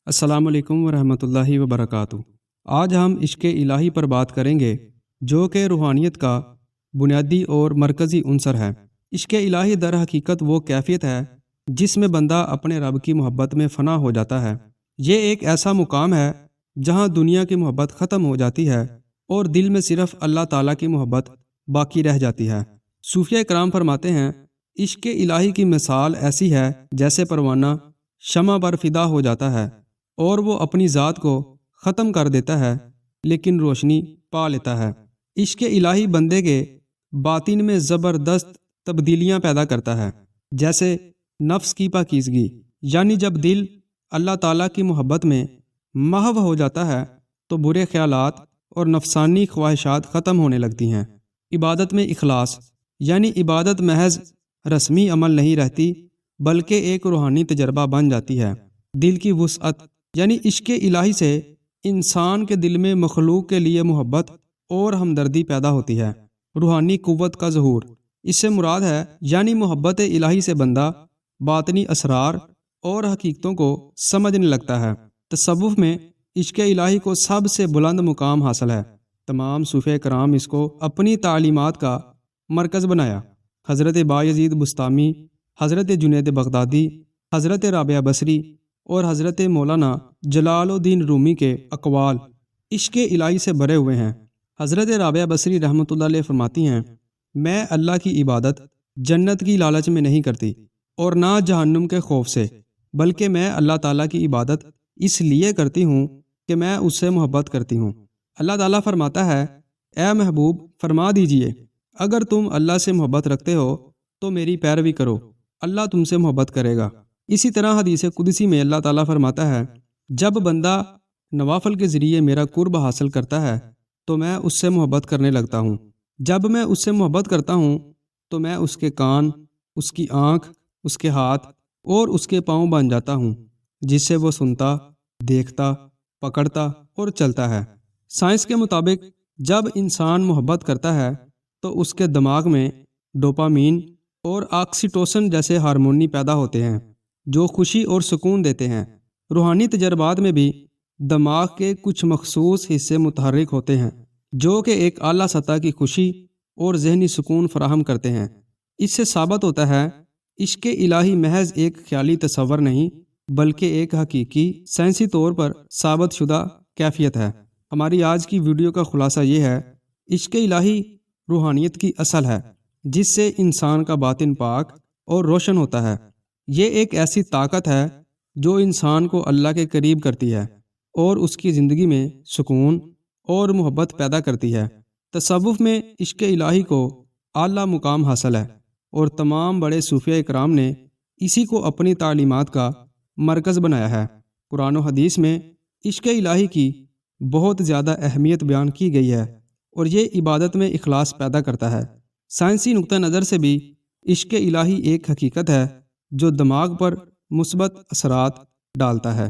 السلام علیکم ورحمۃ اللہ وبرکاتہ۔ آج ہم عشق الہی پر بات کریں گے، جو کہ روحانیت کا بنیادی اور مرکزی عنصر ہے۔ عشق الہی در حقیقت وہ کیفیت ہے جس میں بندہ اپنے رب کی محبت میں فنا ہو جاتا ہے۔ یہ ایک ایسا مقام ہے جہاں دنیا کی محبت ختم ہو جاتی ہے اور دل میں صرف اللہ تعالیٰ کی محبت باقی رہ جاتی ہے۔ صوفیہ کرام فرماتے ہیں، عشق الہی کی مثال ایسی ہے جیسے پروانہ شمع پر فدا ہو جاتا ہے اور وہ اپنی ذات کو ختم کر دیتا ہے لیکن روشنی پا لیتا ہے۔ عشق الہی بندے کے باطن میں زبردست تبدیلیاں پیدا کرتا ہے، جیسے نفس کی پاکیزگی، یعنی جب دل اللہ تعالیٰ کی محبت میں محو ہو جاتا ہے تو برے خیالات اور نفسانی خواہشات ختم ہونے لگتی ہیں۔ عبادت میں اخلاص، یعنی عبادت محض رسمی عمل نہیں رہتی بلکہ ایک روحانی تجربہ بن جاتی ہے۔ دل کی وسعت، یعنی عشق الہی سے انسان کے دل میں مخلوق کے لیے محبت اور ہمدردی پیدا ہوتی ہے۔ روحانی قوت کا ظہور، اس سے مراد ہے یعنی محبت الہی سے بندہ باطنی اسرار اور حقیقتوں کو سمجھنے لگتا ہے۔ تصوف میں عشق الہی کو سب سے بلند مقام حاصل ہے۔ تمام صوفیہ کرام اس کو اپنی تعلیمات کا مرکز بنایا۔ حضرت بایزید بسطامی، حضرت جنید بغدادی، حضرت رابعہ بصری اور حضرت مولانا جلال الدین رومی کے اقوال عشق الہی سے بھرے ہوئے ہیں۔ حضرت رابعہ بصری رحمۃ اللہ علیہ فرماتی ہیں، میں اللہ کی عبادت جنت کی لالچ میں نہیں کرتی اور نہ جہنم کے خوف سے، بلکہ میں اللہ تعالیٰ کی عبادت اس لیے کرتی ہوں کہ میں اس سے محبت کرتی ہوں۔ اللہ تعالیٰ فرماتا ہے، اے محبوب فرما دیجئے، اگر تم اللہ سے محبت رکھتے ہو تو میری پیروی کرو، اللہ تم سے محبت کرے گا۔ اسی طرح حدیث قدسی میں اللہ تعالیٰ فرماتا ہے، جب بندہ نوافل کے ذریعے میرا قرب حاصل کرتا ہے تو میں اس سے محبت کرنے لگتا ہوں۔ جب میں اس سے محبت کرتا ہوں تو میں اس کے کان، اس کی آنکھ، اس کے ہاتھ اور اس کے پاؤں بن جاتا ہوں، جس سے وہ سنتا، دیکھتا، پکڑتا اور چلتا ہے۔ سائنس کے مطابق جب انسان محبت کرتا ہے تو اس کے دماغ میں ڈوپامین اور آکسیٹوسن جیسے ہارمونی پیدا ہوتے ہیں جو خوشی اور سکون دیتے ہیں۔ روحانی تجربات میں بھی دماغ کے کچھ مخصوص حصے متحرک ہوتے ہیں جو کہ ایک اعلیٰ سطح کی خوشی اور ذہنی سکون فراہم کرتے ہیں۔ اس سے ثابت ہوتا ہے عشق الہی محض ایک خیالی تصور نہیں بلکہ ایک حقیقی سائنسی طور پر ثابت شدہ کیفیت ہے۔ ہماری آج کی ویڈیو کا خلاصہ یہ ہے، عشق الہی روحانیت کی اصل ہے جس سے انسان کا باطن پاک اور روشن ہوتا ہے۔ یہ ایک ایسی طاقت ہے جو انسان کو اللہ کے قریب کرتی ہے اور اس کی زندگی میں سکون اور محبت پیدا کرتی ہے۔ تصوف میں عشق الہی کو اعلیٰ مقام حاصل ہے اور تمام بڑے صوفیہ کرام نے اسی کو اپنی تعلیمات کا مرکز بنایا ہے۔ قرآن و حدیث میں عشق الہی کی بہت زیادہ اہمیت بیان کی گئی ہے اور یہ عبادت میں اخلاص پیدا کرتا ہے۔ سائنسی نقطہ نظر سے بھی عشق الہی ایک حقیقت ہے جو دماغ پر مثبت اثرات ڈالتا ہے۔